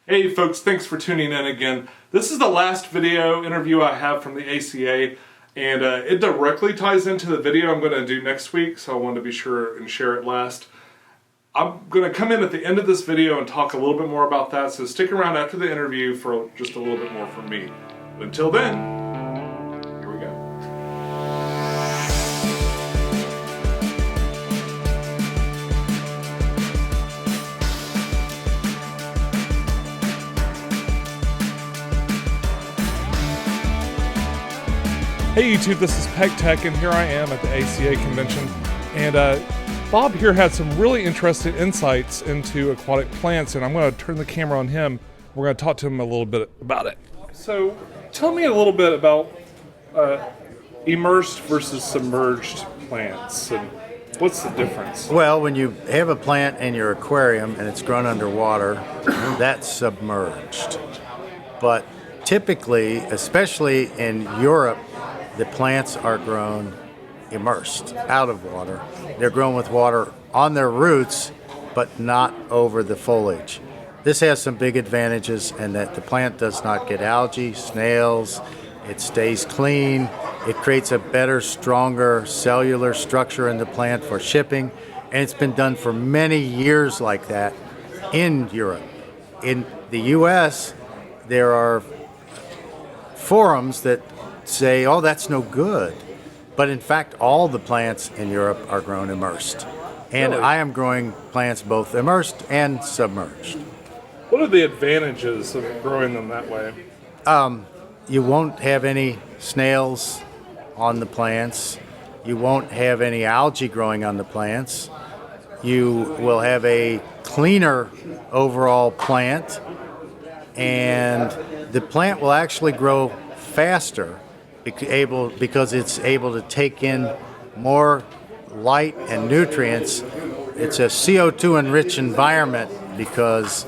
Hey folks, thanks for tuning in again. This is the last video interview I have from the ACA, and it directly ties into the video I'm going to do next week, so I wanted to be sure and share it last. I'm going to come in at the end of this video and talk a little bit more about that, so stick around after the interview for just a little bit more from me. But until then, here we go. Hey YouTube, this is Pecktec, and here I am at the ACA convention, and Bob here had some really interesting insights into aquatic plants, and I'm going to turn the camera on him. We're going to talk to him a little bit about it. So tell me a little bit about immersed versus submerged plants, and what's the difference? Well, when you have a plant in your aquarium and it's grown underwater, that's submerged. But typically, especially in Europe, the plants are grown immersed, out of water. They're grown with water on their roots, but not over the foliage. This has some big advantages in that the plant does not get algae, snails, it stays clean, it creates a better, stronger cellular structure in the plant for shipping, and it's been done for many years like that in Europe. In the US, there are forums that say, oh, that's no good. But in fact, all the plants in Europe are grown immersed. And Really? I am growing plants both immersed and submerged. What are the advantages of growing them that way? You won't have any snails on the plants. You won't have any algae growing on the plants. You will have a cleaner overall plant. And the plant will actually grow faster because it's able to take in more light and nutrients. It's a CO2 enriched environment because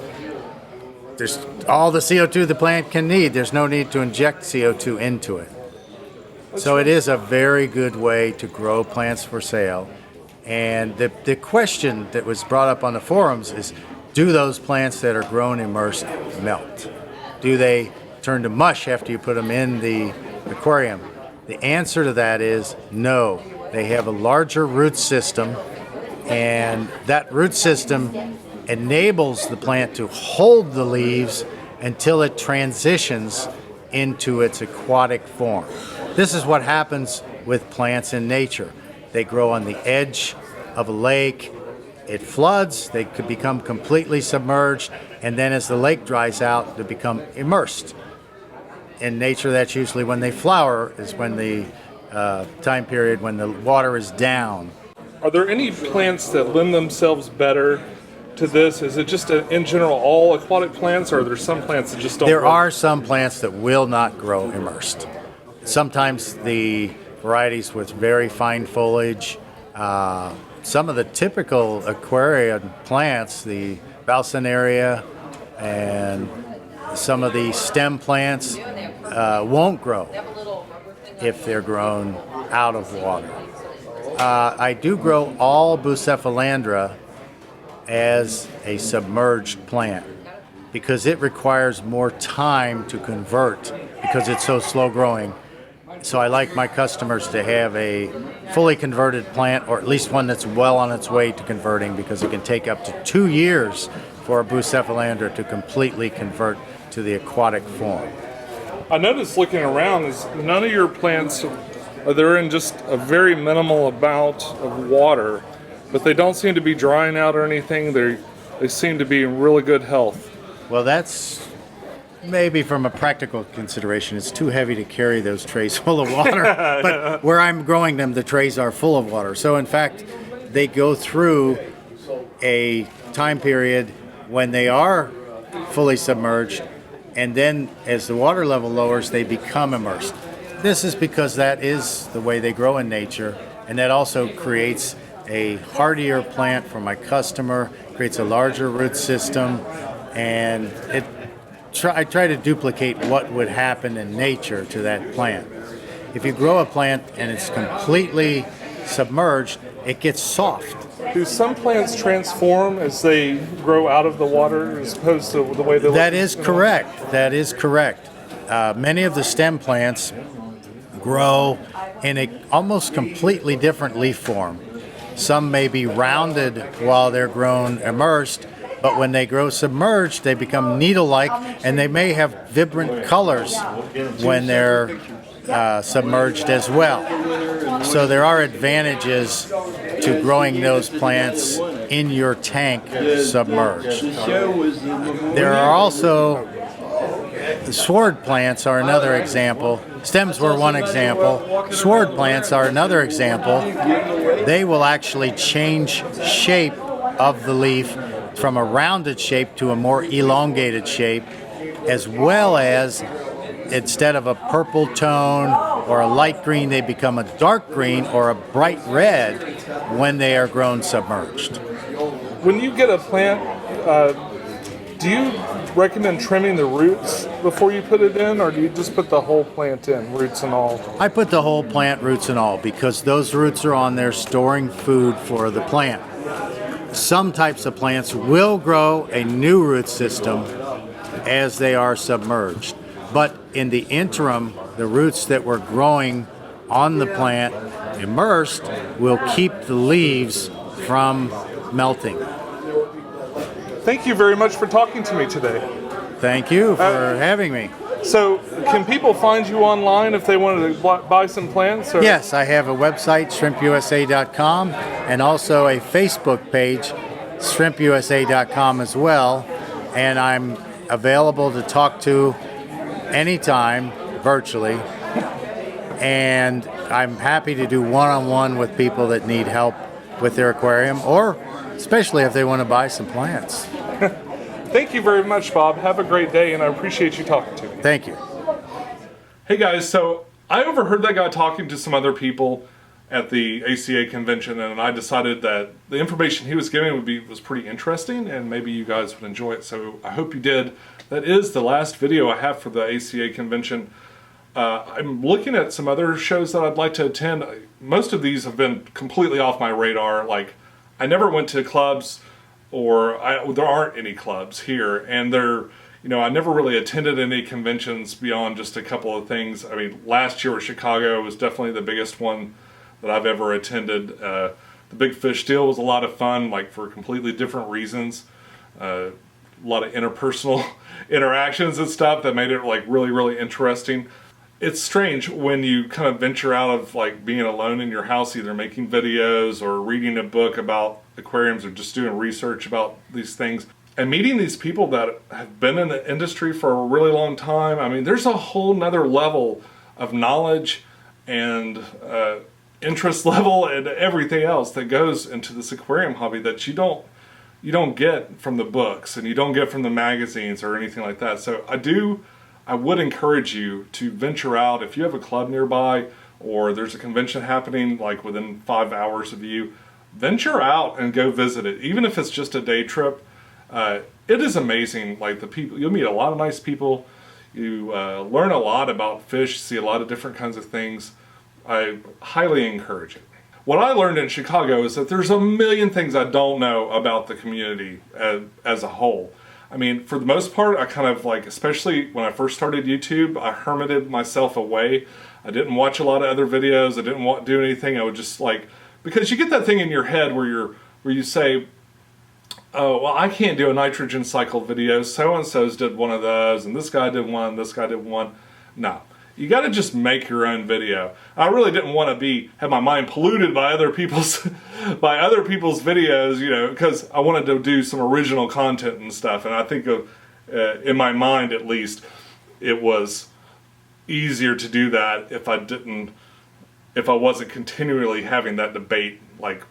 there's all the CO2 the plant can need. There's no need to inject CO2 into it. So it is a very good way to grow plants for sale. And the question that was brought up on the forums is, do those plants that are grown immersed melt? Do they turn to mush after you put them in the aquarium? The answer to that is no. They have a larger root system, and that root system enables the plant to hold the leaves until it transitions into its aquatic form. This is what happens with plants in nature. They grow on the edge of a lake, it floods, they could become completely submerged, and then as the lake dries out, they become immersed. In nature, that's usually when they flower, is when the time period when the water is down. Are there any plants that lend themselves better to this? Is it just in general all aquatic plants, or are there some plants that just don't There grow? are some plants that will not grow immersed. Sometimes the varieties with very fine foliage, some of the typical aquarium plants, the Balsinaria and some of the stem plants won't grow if they're grown out of water. I do grow all Bucephalandra as a submerged plant because it requires more time to convert because it's so slow growing. So I like my customers to have a fully converted plant, or at least one that's well on its way to converting, because it can take up to 2 years for a Bucephalandra to completely convert to the aquatic form. I noticed looking around is none of your plants they're in just a very minimal amount of water, but they don't seem to be drying out or anything. They seem to be in really good health. Well, that's maybe from a practical consideration. It's too heavy to carry those trays full of water, but where I'm growing them, the trays are full of water. So in fact, they go through a time period when they are fully submerged, and then as the water level lowers, they become immersed. This is because that is the way they grow in nature, and that also creates a hardier plant for my customer, creates a larger root system, and I try to duplicate what would happen in nature to that plant. If you grow a plant and it's completely submerged, it gets soft. Do some plants transform as they grow out of the water as opposed to the way they look? That is correct. That is correct. Many of the stem plants grow in a almost completely different leaf form. Some may be rounded while they're grown immersed, but when they grow submerged, they become needle-like, and they may have vibrant colors when they're submerged as well. So there are advantages to growing those plants in your tank submerged. There are also sword plants are another example. Stems were one example. Sword plants are another example. They will actually change shape of the leaf from a rounded shape to a more elongated shape, as well as instead of a purple tone or a light green, they become a dark green or a bright red when they are grown submerged. When you get a plant, do you recommend trimming the roots before you put it in, or do you just put the whole plant in, roots and all? I put the whole plant, roots and all, because those roots are on there storing food for the plant. Some types of plants will grow a new root system as they are submerged. But in the interim, the roots that were growing on the plant immersed will keep the leaves from melting. Thank you very much for talking to me today. Thank you for having me. So, can people find you online if they wanted to buy some plants? Or? Yes, I have a website, shrimpusa.com, and also a Facebook page, shrimpusa.com as well. And I'm available to talk to anytime, virtually. And I'm happy to do one-on-one with people that need help with their aquarium, or especially if they want to buy some plants. Thank you very much, Bob. Have a great day, and I appreciate you talking to me. Thank you. Hey guys, so I overheard that guy talking to some other people at the ACA convention, and I decided that the information he was giving was pretty interesting, and maybe you guys would enjoy it. So I hope you did. That is the last video I have for the ACA convention. I'm looking at some other shows that I'd like to attend. Most of these have been completely off my radar. Like, I never went to clubs, or there aren't any clubs here, and I never really attended any conventions beyond just a couple of things. I mean, last year at Chicago was definitely the biggest one that I've ever attended. The Big Fish deal was a lot of fun, like for completely different reasons. A lot of interpersonal interactions and stuff that made it like really, really interesting. It's strange when you kind of venture out of like being alone in your house, either making videos or reading a book about aquariums or just doing research about these things, and meeting these people that have been in the industry for a really long time. I mean, there's a whole nother level of knowledge and interest level and everything else that goes into this aquarium hobby that you don't get from the books, and you don't get from the magazines or anything like that. So I would encourage you to venture out. If you have a club nearby, or there's a convention happening like within 5 hours of you, venture out and go visit it. Even if it's just a day trip, it is amazing. Like, the people, you'll meet a lot of nice people. You learn a lot about fish, see a lot of different kinds of things. I highly encourage it. What I learned in Chicago is that there's a million things I don't know about the community as a whole. I mean, for the most part, I kind of like, especially when I first started YouTube, I hermited myself away. I didn't watch a lot of other videos. I didn't do anything. I would just like, because you get that thing in your head where you say, oh, well, I can't do a nitrogen cycle video. So-and-so's did one of those, and this guy did one, this guy did one. No. You got to just make your own video. I really didn't want to have my mind polluted by other people's videos, because I wanted to do some original content and stuff. And I think in my mind, at least, it was easier to do that if I wasn't continually having that debate. Like,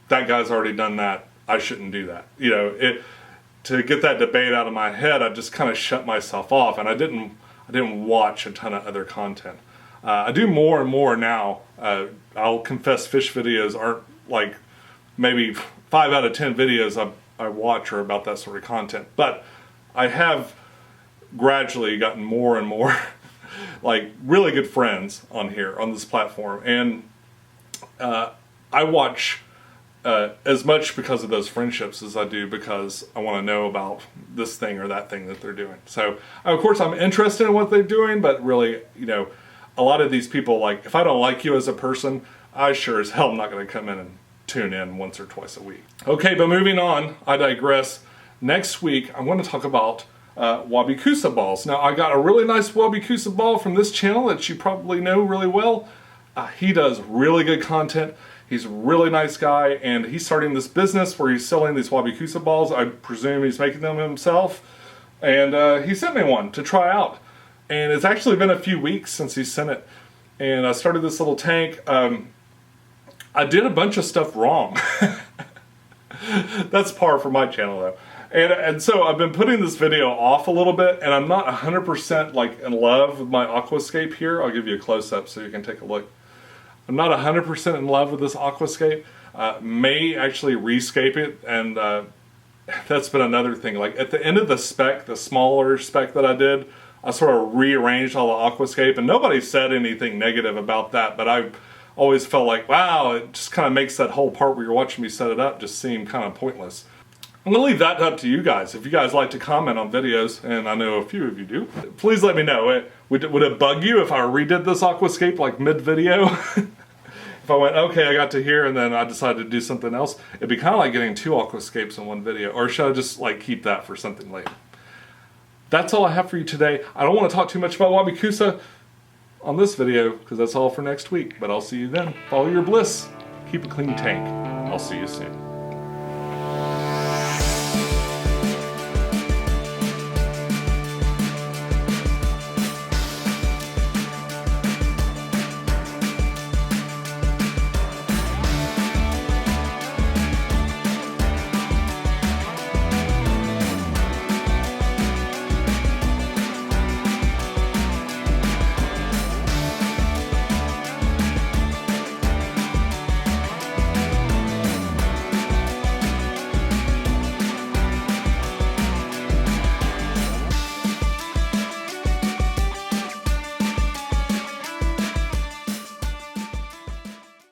that guy's already done that, I shouldn't do that. To get that debate out of my head, I just kind of shut myself off, and I didn't watch a ton of other content. I do more and more now. I'll confess, fish videos aren't like, maybe 5 out of 10 videos I watch are about that sort of content. But I have gradually gotten more and more like really good friends on here, on this platform. And I I watch as much because of those friendships as I do because I want to know about this thing or that thing that they're doing. So, of course, I'm interested in what they're doing, but really, you know, a lot of these people, like, if I don't like you as a person, I sure as hell am not going to come in and tune in once or twice a week. Okay, but moving on, I digress. Next week, I'm going to talk about Wabikusa balls. Now, I got a really nice Wabikusa ball from this channel that you probably know really well. He does really good content. He's a really nice guy, and he's starting this business where he's selling these Wabikusa balls. I presume he's making them himself. And he sent me one to try out. And it's actually been a few weeks since he sent it. And I started this little tank. I did a bunch of stuff wrong. That's par for my channel, though. And so I've been putting this video off a little bit, and I'm not 100% like in love with my aquascape here. I'll give you a close-up so you can take a look. I'm not 100% in love with this aquascape. May actually rescape it, and that's been another thing. Like at the end of the spec, the smaller spec that I did, I sort of rearranged all the aquascape, and nobody said anything negative about that, but I always felt like, wow, it just kind of makes that whole part where you're watching me set it up just seem kind of pointless. I'm going to leave that up to you guys. If you guys like to comment on videos, and I know a few of you do, please let me know. Would it bug you if I redid this aquascape like mid-video? If I went, okay, I got to here, and then I decided to do something else, it'd be kind of like getting 2 aquascapes in one video. Or should I just like keep that for something later? That's all I have for you today. I don't want to talk too much about Wabikusa on this video, because that's all for next week. But I'll see you then. Follow your bliss. Keep a clean tank. I'll see you soon.